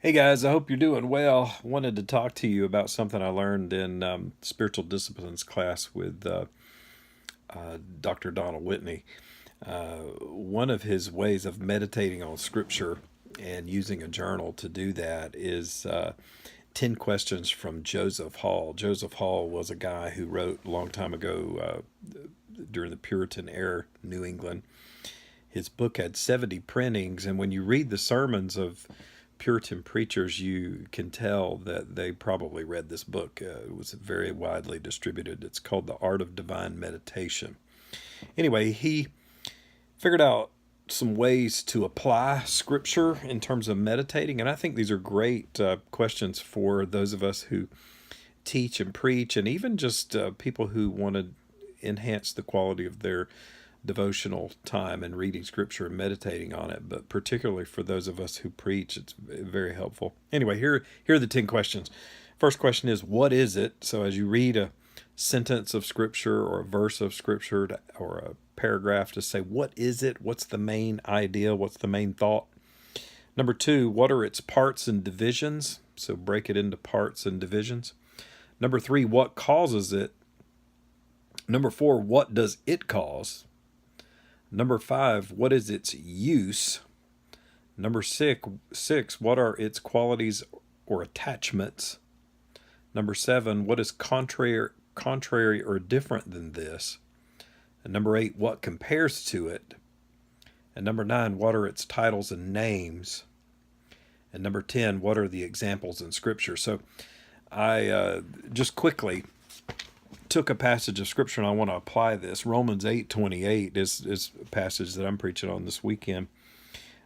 Hey guys, I hope you're doing well. Wanted to talk to you about something I learned in spiritual disciplines class with Dr. Donald Whitney. One of his ways of meditating on scripture and using a journal to do that is 10 questions from Joseph Hall. Joseph Hall was a guy who wrote a long time ago during the Puritan era, New England. His book had 70 printings, and when you read the sermons of Puritan preachers, you can tell that they probably read this book. It was very widely distributed. It's called The Art of Divine Meditation. Anyway, he figured out some ways to apply scripture in terms of meditating, and I think these are great questions for those of us who teach and preach, and even just people who want to enhance the quality of their devotional time and reading scripture and meditating on it, but particularly for those of us who preach, it's very helpful. Anyway, here are the 10 questions. First question is, what is it? So as you read a sentence of scripture or a verse of scripture or a paragraph, to say, what is it? What's the main idea? What's the main thought? Number two, what are its parts and divisions? So break it into parts and divisions. Number three, what causes it? Number four, what does it cause? Number five, what is its use? Number six, what are its qualities or attachments? Number seven, what is contrary or different than this? And number eight, what compares to it? And number nine, what are its titles and names? And number 10, what are the examples in Scripture? So I just quickly took a passage of scripture and I want to apply this. Romans 8:28 is a passage that I'm preaching on this weekend.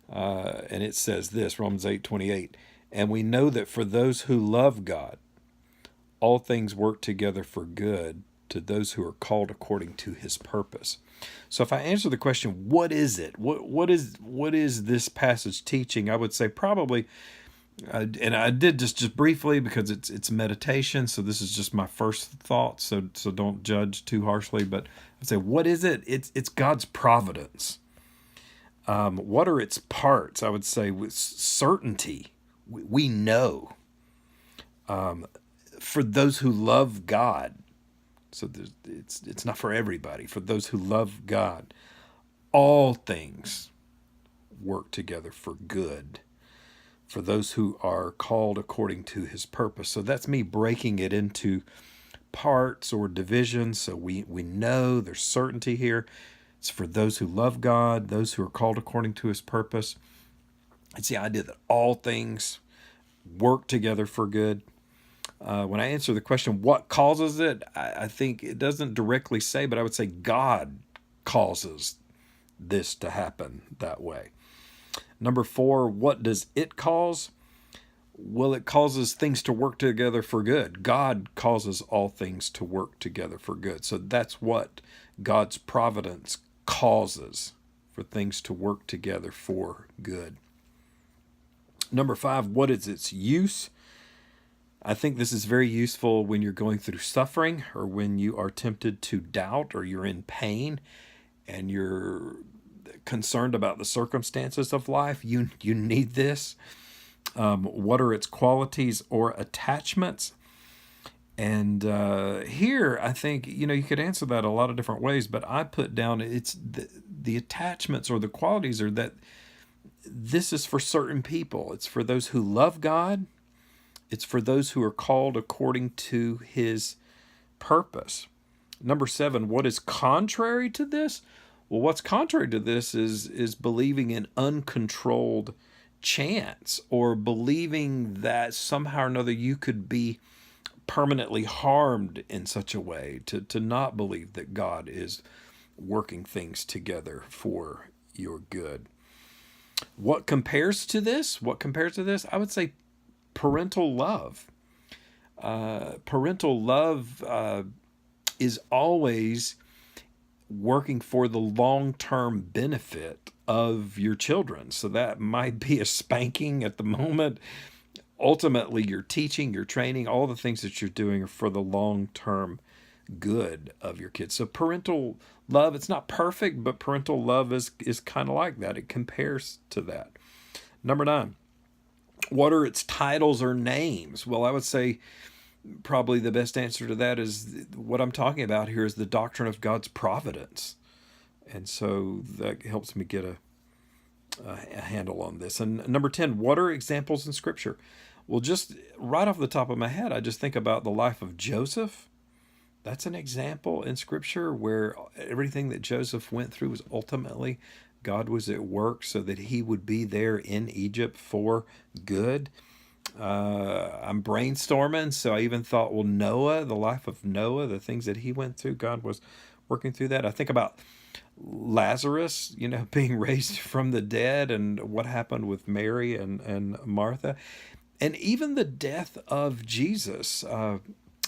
And it says this, Romans 8:28, and we know that for those who love God, all things work together for good to those who are called according to his purpose. So if I answer the question, what is it? What is this passage teaching? I would say probably and I did just briefly because it's meditation, so this is just my first thought. So don't judge too harshly. But I'd say, what is it? It's God's providence. What are its parts? I would say with certainty, we know. For those who love God, so it's not for everybody. For those who love God, all things work together for good for those who are called according to his purpose. So that's me breaking it into parts or divisions. So we know there's certainty here. It's for those who love God, those who are called according to his purpose. It's the idea that all things work together for good. When I answer the question, what causes it? I think it doesn't directly say, but I would say God causes this to happen that way. Number four, what does it cause? Well, it causes things to work together for good. God causes all things to work together for good. So that's what God's providence causes, for things to work together for good. Number five, what is its use? I think this is very useful when you're going through suffering or when you are tempted to doubt or you're in pain and you're concerned about the circumstances of life. You need this. What are its qualities or attachments? And here, I think, you could answer that a lot of different ways, but I put down it's the attachments or the qualities are that this is for certain people. It's for those who love God. It's for those who are called according to his purpose. Number seven, what is contrary to this? Well, what's contrary to this is believing in uncontrolled chance or believing that somehow or another you could be permanently harmed in such a way, to not believe that God is working things together for your good. What compares to this? What compares to this? I would say parental love. Parental love is always working for the long-term benefit of your children. So that might be a spanking at the moment. Ultimately, your teaching, your training, all the things that you're doing are for the long-term good of your kids. So parental love, it's not perfect, but parental love is kind of like that. It compares to that. Number nine, What are its titles or names? Well, I would say probably the best answer to that is what I'm talking about here is the doctrine of God's providence. And so that helps me get a handle on this. And number 10, what are examples in Scripture? Well, just right off the top of my head, I just think about the life of Joseph. That's an example in Scripture where everything that Joseph went through was ultimately God was at work so that he would be there in Egypt for good. I'm brainstorming, so I even thought, well, Noah, the life of Noah, the things that he went through, God was working through that. I think about Lazarus, being raised from the dead and what happened with Mary and Martha. And even the death of Jesus.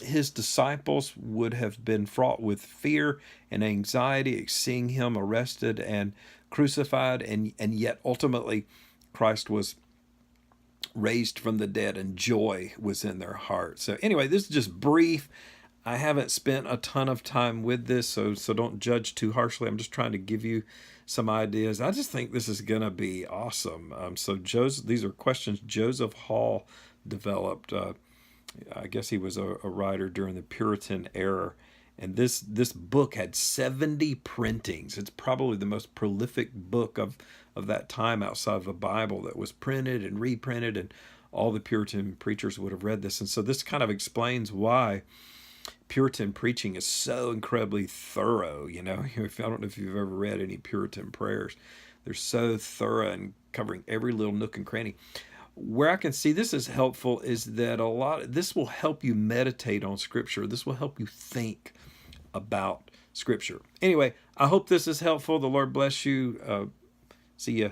His disciples would have been fraught with fear and anxiety, seeing him arrested and crucified, and yet ultimately Christ was raised from the dead and joy was in their heart. So anyway, this is just brief. I haven't spent a ton of time with this, so don't judge too harshly. I'm just trying to give you some ideas. I just think this is going to be awesome. So these are questions Joseph Hall developed. I guess he was a writer during the Puritan era. And this book had 70 printings. It's probably the most prolific book of that time outside of the Bible that was printed and reprinted, and all the Puritan preachers would have read this. And so this kind of explains why Puritan preaching is so incredibly thorough. I don't know if you've ever read any Puritan prayers. They're so thorough and covering every little nook and cranny. Where I can see this is helpful is that this will help you meditate on Scripture. This will help you think about Scripture. Anyway, I hope this is helpful. The Lord bless you. See ya.